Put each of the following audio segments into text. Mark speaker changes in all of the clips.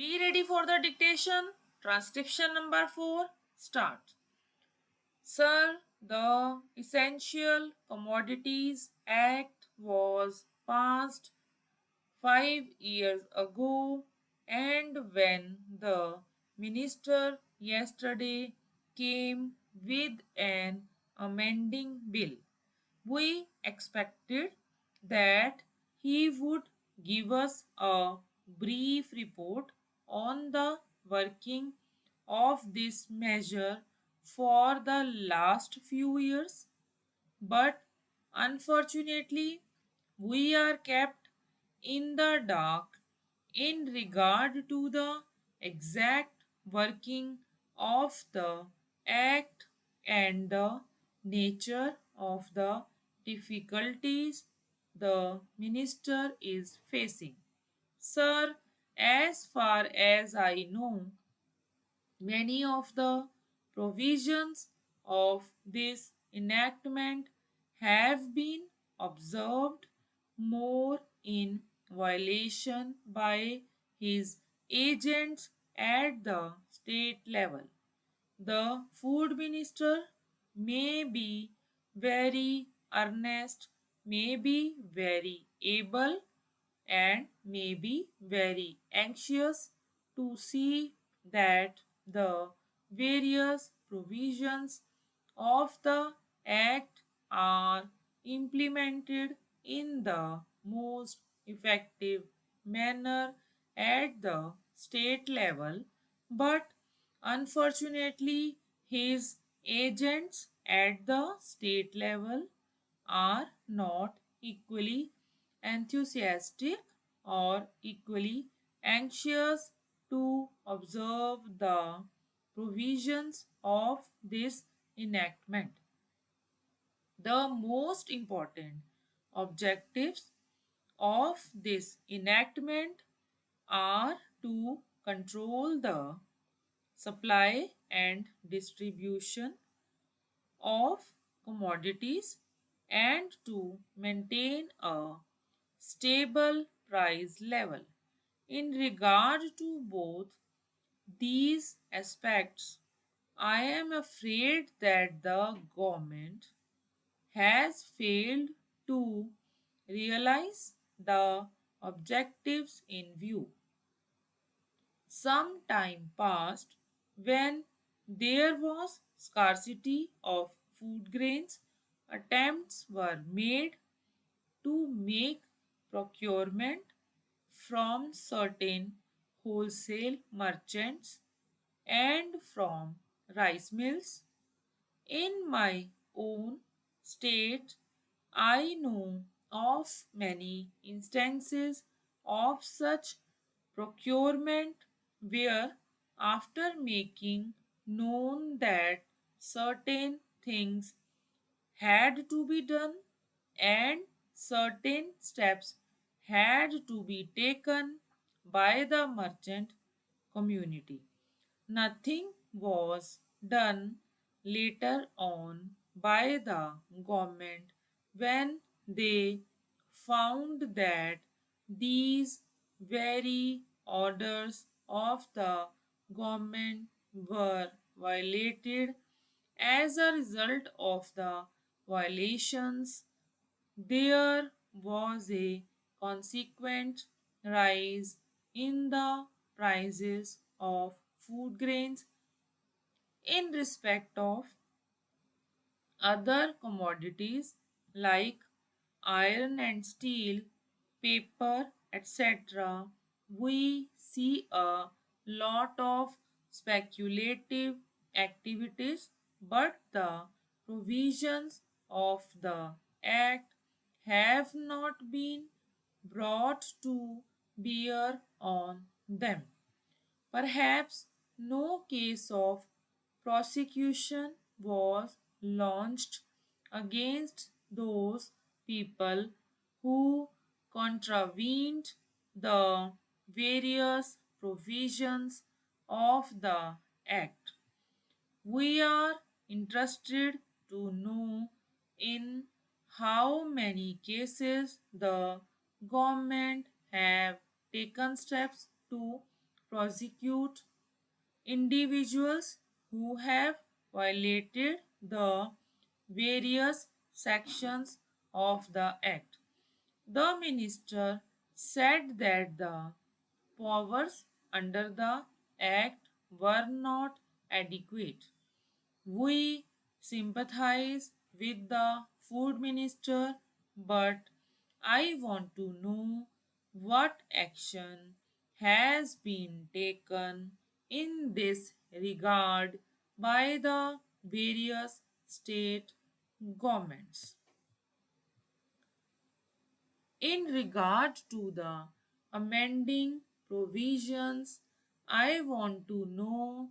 Speaker 1: Be ready for the dictation. Transcription number 4. Start. Sir, the Essential Commodities Act was passed 5 years ago, and when the minister yesterday came with an amending bill, we expected that he would give us a brief report on the working of this measure for the last few years, but unfortunately, we are kept in the dark in regard to the exact working of the act and the nature of the difficulties the minister is facing. Sir, as far as I know, many of the provisions of this enactment have been observed more in violation by his agents at the state level. The food minister may be very earnest, may be very able, and may be very anxious to see that the various provisions of the Act are implemented in the most effective manner at the state level, but unfortunately, his agents at the state level are not equally enthusiastic or equally anxious to observe the provisions of this enactment. The most important objectives of this enactment are to control the supply and distribution of commodities and to maintain a stable price level. In regard to both these aspects, I am afraid that the government has failed to realize the objectives in view. Some time passed when there was scarcity of food grains. Attempts were made to make procurement from certain wholesale merchants and from rice mills. In my own state, I know of many instances of such procurement where, after making known that certain things had to be done and certain steps had to be taken by the merchant community, nothing was done later on by the government when they found that these very orders of the government were violated. As a result of the violations, there was a consequent rise in the prices of food grains in respect of other commodities like iron and steel, paper, etc. We see a lot of speculative activities, but the provisions of the Act have not been brought to bear on them. Perhaps no case of prosecution was launched against those people who contravened the various provisions of the Act. We are interested to know in how many cases the government have taken steps to prosecute individuals who have violated the various sections of the Act. The minister said that the powers under the Act were not adequate. We sympathize with the food minister, but I want to know what action has been taken in this regard by the various state governments. In regard to the amending provisions, I want to know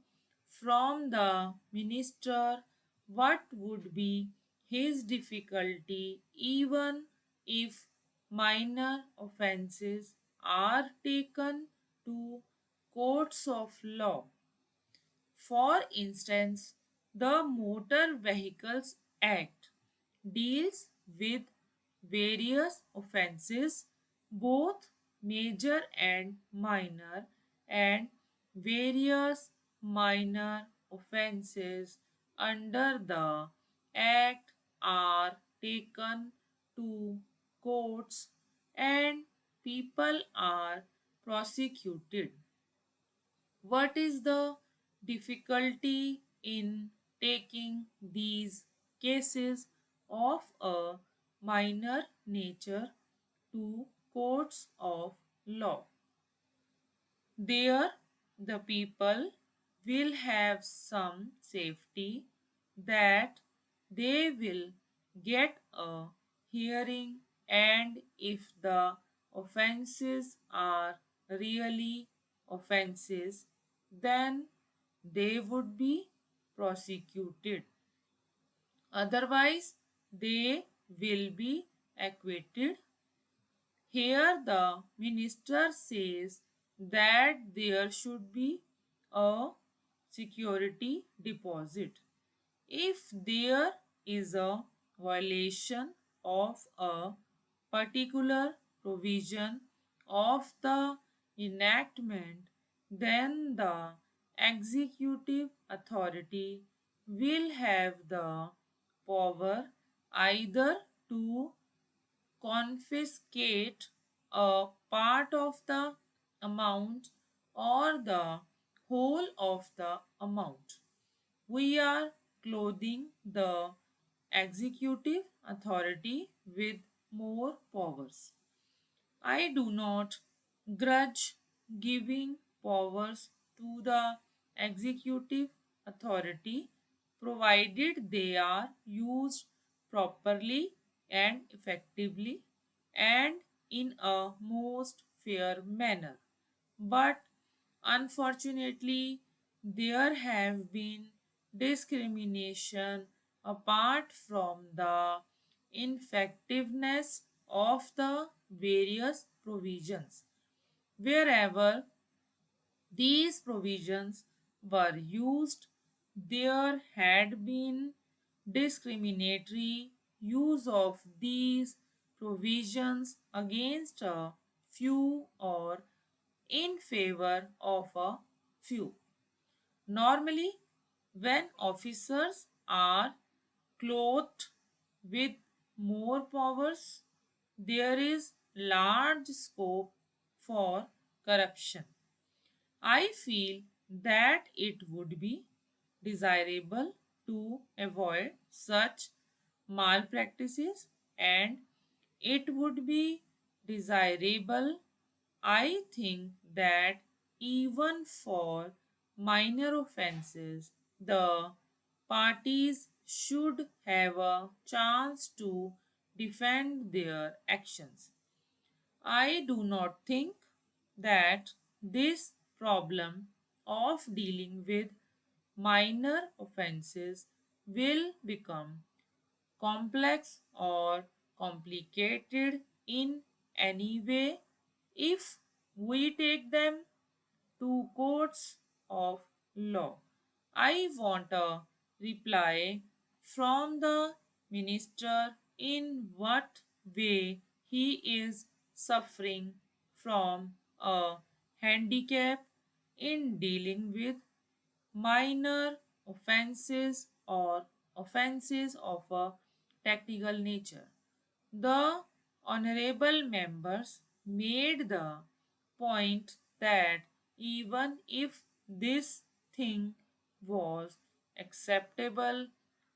Speaker 1: from the minister what would be his difficulty even if minor offences are taken to courts of law. For instance, the Motor Vehicles Act deals with various offences, both major and minor, and various minor offences under the Act are taken to courts and people are prosecuted. What is the difficulty in taking these cases of a minor nature to courts of law? There, the people will have some safety that they will get a hearing, and if the offenses are really offenses, then they would be prosecuted. Otherwise, they will be acquitted. Here, the minister says that there should be a security deposit. If there is a violation of a particular provision of the enactment, then the executive authority will have the power either to confiscate a part of the amount or the whole of the amount. We are clothing the executive authority with more powers. I do not grudge giving powers to the executive authority provided they are used properly and effectively and in a most fair manner. But unfortunately, there have been discrimination apart from the effectiveness of the various provisions. Wherever these provisions were used, there had been discriminatory use of these provisions against a few or in favor of a few. Normally, when officers are clothed with more powers, there is large scope for corruption. I feel that it would be desirable to avoid such malpractices, and it would be desirable, I think, that even for minor offenses, the parties should have a chance to defend their actions. I do not think that this problem of dealing with minor offenses will become complex or complicated in any way if we take them to courts of law. I want a reply from the minister in what way he is suffering from a handicap in dealing with minor offenses or offenses of a technical nature. The honorable members made the point that even if this thing was acceptable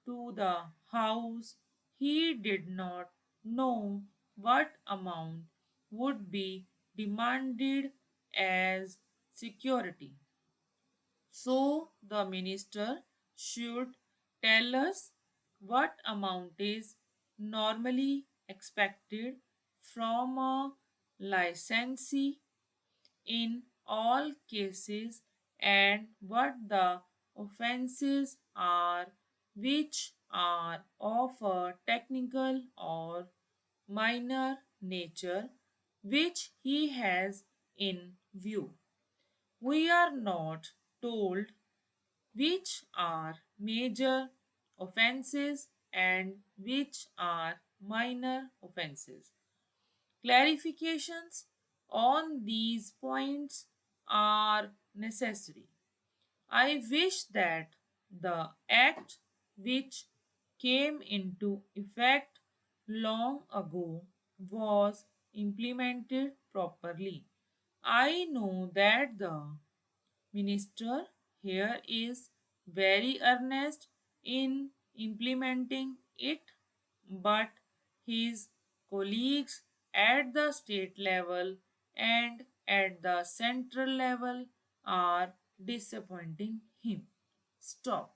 Speaker 1: to the House, he did not know what amount would be demanded as security. So the minister should tell us what amount is normally expected from a licensee in all cases and what the offenses are which are of a technical or minor nature which he has in view. We are not told which are major offenses and which are minor offenses. Clarifications on these points are necessary. I wish that the Act, which came into effect long ago, was implemented properly. I know that the minister here is very earnest in implementing it, but his colleagues at the state level and at the central level are disappointing him. Stop.